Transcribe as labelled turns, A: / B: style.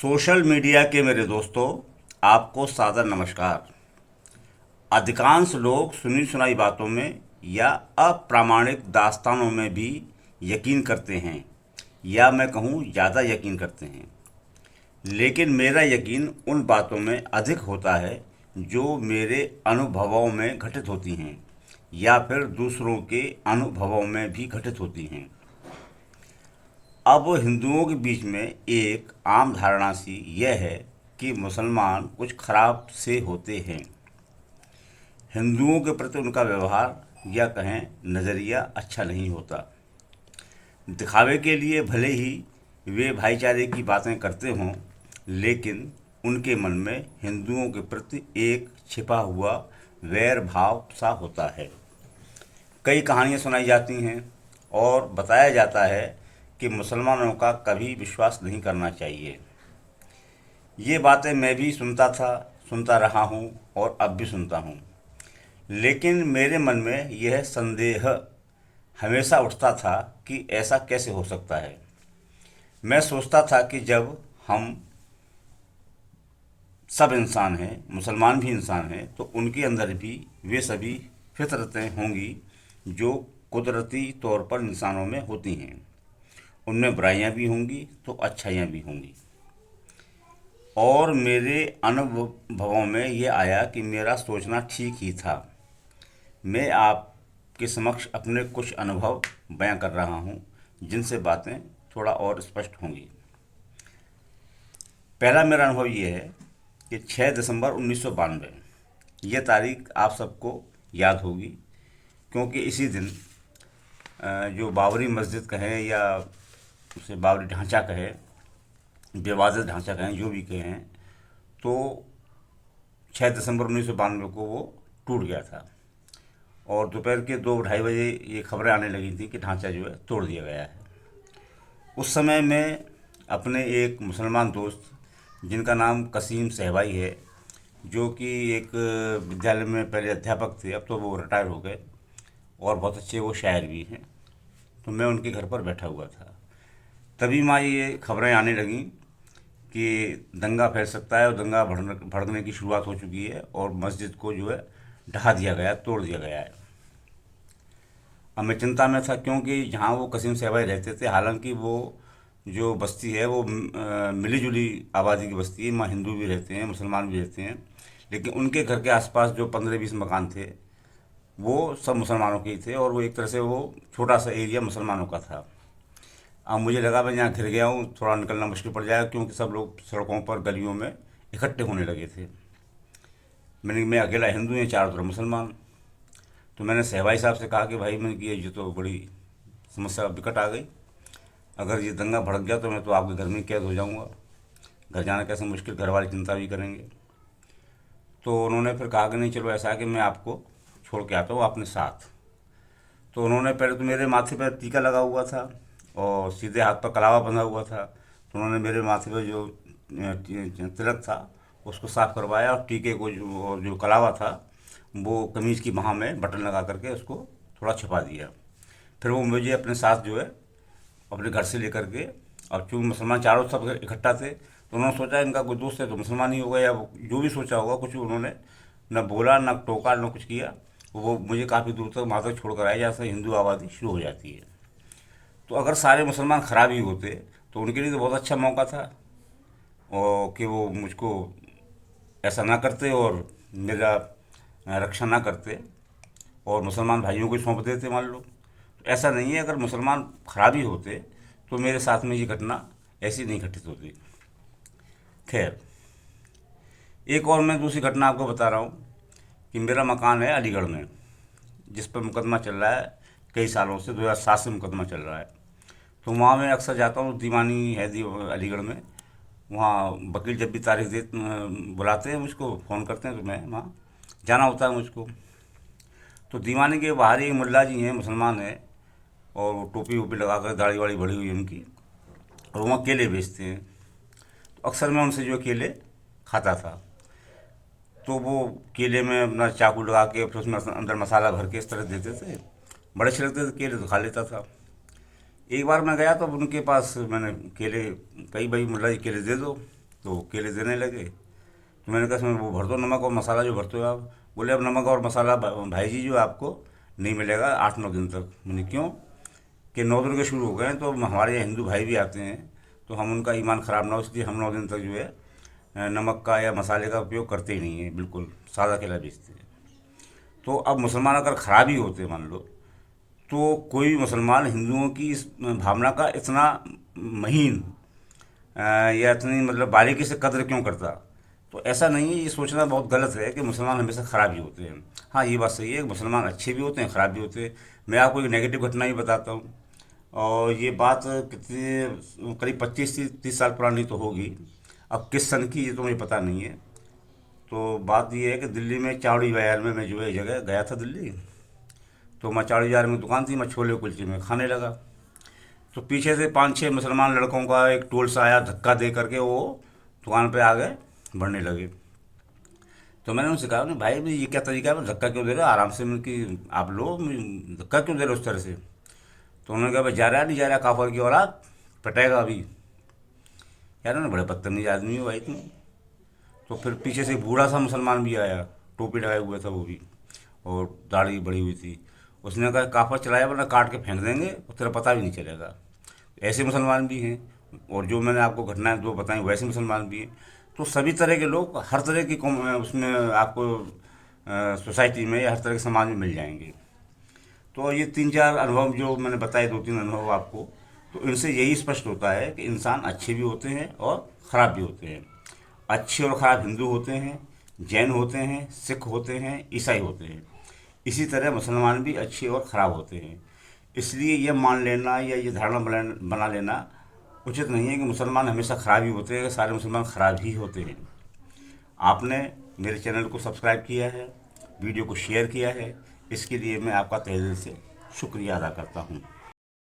A: Social media के मेरे दोस्तों, आपको सादर नमस्कार। अधिकांश लोग सुनी सुनाई बातों में या अप्रामाणिक दास्तानों में भी यकीन करते हैं, या मैं कहूँ ज़्यादा यकीन करते हैं। लेकिन मेरा यकीन उन बातों में अधिक होता है जो मेरे अनुभवों में घटित होती हैं या फिर दूसरों के अनुभवों में भी घटित होती हैं। अब हिंदुओं के बीच में एक आम धारणा सी यह है कि मुसलमान कुछ खराब से होते हैं। हिंदुओं के प्रति उनका व्यवहार या कहें नज़रिया अच्छा नहीं होता। दिखावे के लिए भले ही वे भाईचारे की बातें करते हों, लेकिन उनके मन में हिंदुओं के प्रति एक छिपा हुआ वैर भाव सा होता है। कई कहानियाँ सुनाई जाती हैं और बताया जाता है कि मुसलमानों का कभी विश्वास नहीं करना चाहिए। ये बातें मैं भी सुनता था, सुनता रहा हूँ और अब भी सुनता हूँ। लेकिन मेरे मन में यह संदेह हमेशा उठता था कि ऐसा कैसे हो सकता है। मैं सोचता था कि जब हम सब इंसान हैं, मुसलमान भी इंसान हैं, तो उनके अंदर भी वे सभी फितरतें होंगी जो कुदरती तौर पर इंसानों में होती हैं। उनमें बुराइयां भी होंगी तो अच्छाइयाँ भी होंगी। और मेरे अनुभवों में ये आया कि मेरा सोचना ठीक ही था। मैं आपके समक्ष अपने कुछ अनुभव बयां कर रहा हूँ, जिनसे बातें थोड़ा और स्पष्ट होंगी। पहला मेरा अनुभव ये है कि 6 दिसंबर 1992, ये तारीख आप सबको याद होगी, क्योंकि इसी दिन जो बाबरी मस्जिद कहें या उसे बाबरी ढांचा कहे, विवादित ढांचा कहें, जो भी कहें, तो 6 दिसंबर 1992 को वो टूट गया था। और दोपहर के 2-2:30 बजे ये खबरें आने लगी थी कि ढांचा जो है तोड़ दिया गया है। उस समय मैं अपने एक मुसलमान दोस्त, जिनका नाम कसीम सहबाई है, जो कि एक विद्यालय में पहले अध्यापक थे, अब तो वो रिटायर हो गए और बहुत अच्छे वो शायर भी हैं, तो मैं उनके घर पर बैठा हुआ था। तभी माँ ये खबरें आने लगीं कि दंगा फैल सकता है और दंगा भड़कने की शुरुआत हो चुकी है और मस्जिद को जो है ढहा दिया गया, तोड़ दिया गया है। अब मैं चिंता में था, क्योंकि जहाँ वो कसीम सहबाई रहते थे, हालांकि वो जो बस्ती है वो मिली जुली आबादी की बस्ती है। वहाँ हिंदू भी रहते हैं, मुसलमान भी रहते हैं, लेकिन उनके घर के आसपास जो 15-20 मकान थे वो सब मुसलमानों के ही थे, और वो एक तरह से वो छोटा सा एरिया मुसलमानों का था। अब मुझे लगा मैं यहाँ घिर गया हूँ, थोड़ा निकलना मुश्किल पड़ जाएगा, क्योंकि सब लोग सड़कों पर गलियों में इकट्ठे होने लगे थे। मैं अकेला हिंदू हैं, चारों तरफ मुसलमान। तो मैंने सहबाई साहब से कहा कि भाई, मैंने कि ये तो बड़ी समस्या विकट आ गई। अगर ये दंगा भड़क गया तो मैं तो आपके घर में कैद हो जाऊंगा, घर जाना कैसे मुश्किल, घर वाले चिंता भी करेंगे। तो उन्होंने फिर कहा कि नहीं, चलो ऐसा है कि मैं आपको छोड़ के आता हूँ अपने साथ। तो उन्होंने पहले तो मेरे माथे पर टीका लगा हुआ था और सीधे हाथ पर कलावा बंधा हुआ था, तो उन्होंने मेरे माथे पर जो तिलक था उसको साफ करवाया, और टीके को जो कलावा था वो कमीज़ की बाह में बटन लगा करके उसको थोड़ा छिपा दिया। फिर वो मुझे अपने साथ जो है अपने घर से लेकर के, और चूँकि मुसलमान चारों सब इकट्ठा थे, तो उन्होंने सोचा इनका कोई दोस्त है तो मुसलमान ही होगा, या जो भी सोचा होगा, कुछ उन्होंने न बोला, न टोका, न कुछ किया। वो मुझे काफ़ी दूर तक वहाँ तक छोड़ कर आए जहाँ से हिंदू आबादी शुरू हो जाती है। तो अगर सारे मुसलमान खराब ही होते तो उनके लिए तो बहुत अच्छा मौका था, और कि वो मुझको ऐसा ना करते और मेरा रक्षा ना करते और मुसलमान भाइयों को सौंप देते, मान लो। तो ऐसा नहीं है, अगर मुसलमान खराब ही होते तो मेरे साथ में ये घटना ऐसी नहीं घटित होती। खैर, एक और मैं दूसरी घटना आपको बता रहा हूँ कि मेरा मकान है अलीगढ़ में, जिस पर मुकदमा चल रहा है कई सालों से, 2007 से मुकदमा चल रहा है। तो वहाँ मैं अक्सर जाता हूँ, दीवानी है अलीगढ़ में। वहाँ वकील जब भी तारीख दे बुलाते हैं मुझको, फ़ोन करते हैं, तो मैं वहाँ जाना होता है मुझको। तो दीवानी के बाहर एक मुल्ला जी हैं, मुसलमान हैं, और वो टोपी वोपी लगा कर, दाढ़ी वाड़ी बढ़ी हुई है उनकी, और वहाँ केले बेचते हैं। तो अक्सर मैं उनसे जो केले खाता था। तो वो केले में अपना चाकू लगा के फिर उसमें अंदर मसाला भर के इस तरह देते थे, बड़े अच्छे लगते थे केले, तो खा लेता था। एक बार मैं गया तो उनके पास मैंने केले, कई भाई मुल्ला जी केले दे दो, तो केले देने लगे। तो मैंने कहा इसमें वो भर दो नमक और मसाला जो भरते हो आप। बोले अब नमक और मसाला भाई जी जो आपको नहीं मिलेगा 8-9 दिन तक। मैंने क्यों? कि 9 दिन के शुरू हो गए हैं तो हमारे यहाँ हिंदू भाई भी आते हैं, तो हम उनका ईमान ख़राब ना हो इसलिए हम 9 दिन तक जो है नमक का या मसाले का उपयोग करते ही नहीं है, बिल्कुल सादा केला बेचते हैं। तो अब मुसलमान अगर ख़राब ही होते मान लो, तो कोई मुसलमान हिंदुओं की इस भावना का इतना महीन या इतनी मतलब बारीकी से कद्र क्यों करता? तो ऐसा नहीं है, ये सोचना बहुत गलत है कि मुसलमान हमेशा ख़राब ही होते हैं। हाँ ये बात सही है, मुसलमान अच्छे भी होते हैं ख़राब भी होते हैं। मैं आपको एक नेगेटिव घटना ही बताता हूँ, और ये बात कितनी करीब 25 से 30 साल पुरानी तो होगी। अब किस सन की ये तो मुझे पता नहीं है। तो बात ये है कि दिल्ली में चावड़ी बाजार में मैं जो है जगह गया था दिल्ली। तो मैं चावड़ी बाजार में दुकान थी, मैं छोले कुलचे में खाने लगा। तो पीछे से 5-6 मुसलमान लड़कों का एक टोल सा आया, धक्का दे करके वो दुकान पे आ गए, बढ़ने लगे। तो मैंने उनसे कहा, भाई ये क्या तरीका है, धक्का क्यों दे रहे हो, आराम से मतलब कि आप लो, धक्का क्यों दे रहे हो उस तरह से? तो उन्होंने कहा भाई जा रहा है नहीं जा रहा, काफर की औलाद पटेगा अभी। यार ना बड़े बदतमीज आदमी हो भाई तुम। तो फिर पीछे से एक बूढ़ा सा मुसलमान भी आया, टोपी लगाए हुए था वो भी, और दाढ़ी बड़ी हुई थी। उसने कहा काफर चलाया वरना काट के फेंक देंगे और तेरा पता भी नहीं चलेगा। ऐसे मुसलमान भी हैं, और जो मैंने आपको घटनाएं दो बताई वैसे मुसलमान भी हैं। तो सभी तरह के लोग हर तरह की उसमें आपको सोसाइटी में या हर तरह के समाज में मिल जाएंगे। तो ये 3-4 अनुभव जो मैंने बताए, 2-3 अनुभव आपको, तो इनसे यही स्पष्ट होता है कि इंसान अच्छे भी होते हैं और ख़राब भी होते हैं। अच्छे और ख़राब हिंदू होते हैं, जैन होते हैं, सिख होते हैं, ईसाई होते हैं। इसी तरह मुसलमान भी अच्छे और ख़राब होते हैं। इसलिए यह मान लेना या ये धारणा बना लेना उचित नहीं है कि मुसलमान हमेशा ख़राब ही होते हैं, कि सारे मुसलमान ख़राब ही होते हैं। आपने मेरे चैनल को सब्सक्राइब किया है, वीडियो को शेयर किया है, इसके लिए मैं आपका तहे दिल से शुक्रिया अदा करता हूँ।